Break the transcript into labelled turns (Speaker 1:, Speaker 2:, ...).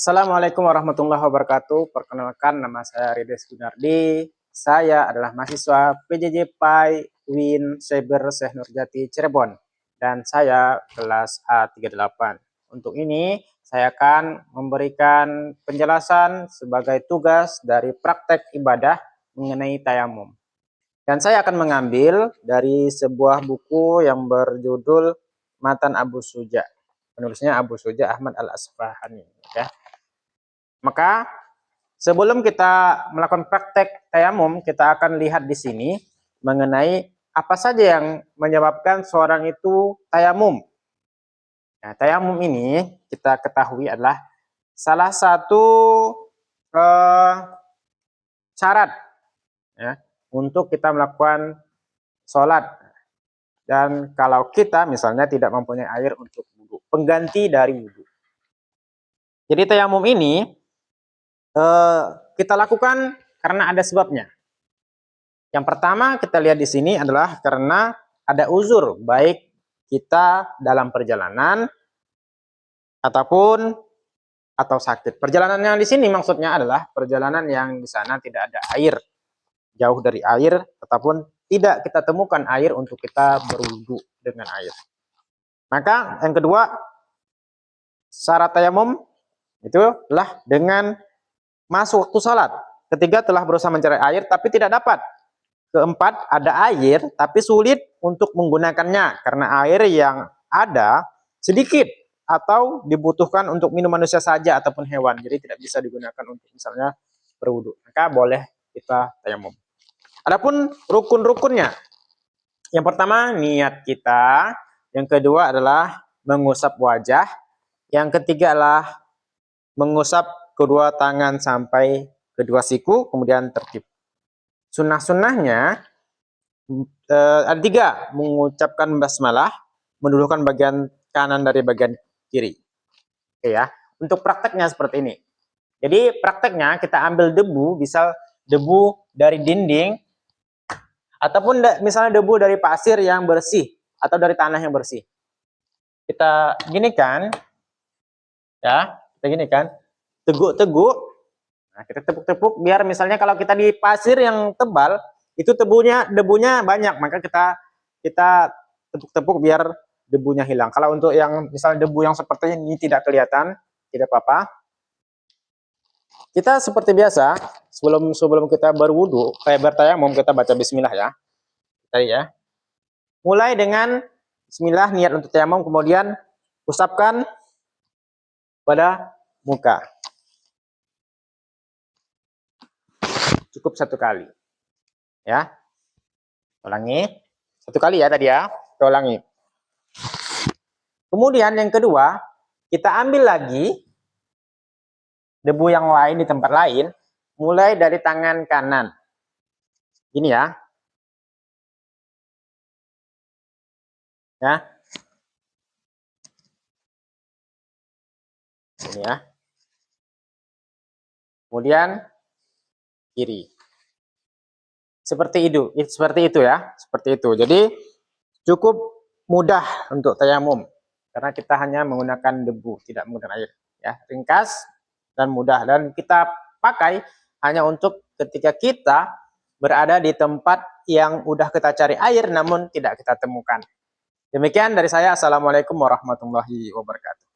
Speaker 1: Assalamualaikum warahmatullahi wabarakatuh. Perkenalkan, nama saya Rides Gunardi. Saya adalah mahasiswa PJJ PAI UIN Cyber Syekh Nurjati Cirebon. Dan saya kelas A38. Untuk ini, saya akan memberikan penjelasan sebagai tugas dari praktek ibadah mengenai tayamum. Dan saya akan mengambil dari sebuah buku yang berjudul Matan Abu Suja. Penulisnya Abu Suja Ahmad Al-Asfahani. Ya. Maka sebelum kita melakukan praktek tayamum, kita akan lihat di sini mengenai apa saja yang menyebabkan seorang itu tayamum. Nah, tayamum ini kita ketahui adalah salah satu syarat ya, untuk kita melakukan sholat. Dan kalau kita misalnya tidak mempunyai air untuk wudhu, pengganti dari wudhu. Jadi tayamum ini kita lakukan karena ada sebabnya. Yang pertama kita lihat di sini adalah karena ada uzur, baik kita dalam perjalanan atau sakit. Perjalanan yang di sini maksudnya adalah perjalanan yang di sana tidak ada air, jauh dari air, ataupun tidak kita temukan air untuk kita berwudu dengan air. Maka yang kedua, syarat tayamum itu adalah dengan masuk waktu sholat. Ketiga, telah berusaha mencari air tapi tidak dapat. Keempat, ada air tapi sulit untuk menggunakannya karena air yang ada sedikit atau dibutuhkan untuk minum manusia saja ataupun hewan. Jadi tidak bisa digunakan untuk misalnya berwudu. Maka boleh kita tayamum. Adapun rukun-rukunnya. Yang pertama, niat kita. Yang kedua adalah mengusap wajah. Yang ketiga adalah mengusap kedua tangan sampai kedua siku, kemudian tertib. Sunnah-sunnahnya ada tiga: mengucapkan basmalah, mendulukan bagian kanan dari bagian kiri. Oke ya. Untuk prakteknya seperti ini. Jadi prakteknya kita ambil debu, bisa debu dari dinding, ataupun misalnya debu dari pasir yang bersih, atau dari tanah yang bersih. Kita ginikan, ya, kita ginikan. Teguk-teguk. Nah, kita tepuk-tepuk biar misalnya kalau kita di pasir yang tebal, itu debunya banyak, maka kita tepuk-tepuk biar debunya hilang. Kalau untuk yang misalnya debu yang seperti ini tidak kelihatan, tidak apa-apa. Kita seperti biasa, sebelum kita berwudu, bertayamum, kita baca bismillah ya. Tadi ya. Mulai dengan bismillah, niat untuk tayamum, kemudian usapkan pada muka. Cukup satu kali. Ya. Ulangi. Satu kali ya tadi ya. Kita ulangi. Kemudian yang kedua, kita ambil lagi debu yang lain di tempat lain, mulai dari tangan kanan. Ini ya. Ya. Ini ya. Kemudian kiri. Seperti itu ya, seperti itu. Jadi cukup mudah untuk tayamum karena kita hanya menggunakan debu, tidak menggunakan air. Ya, ringkas dan mudah, dan kita pakai hanya untuk ketika kita berada di tempat yang udah kita cari air namun tidak kita temukan. Demikian dari saya. Assalamualaikum warahmatullahi wabarakatuh.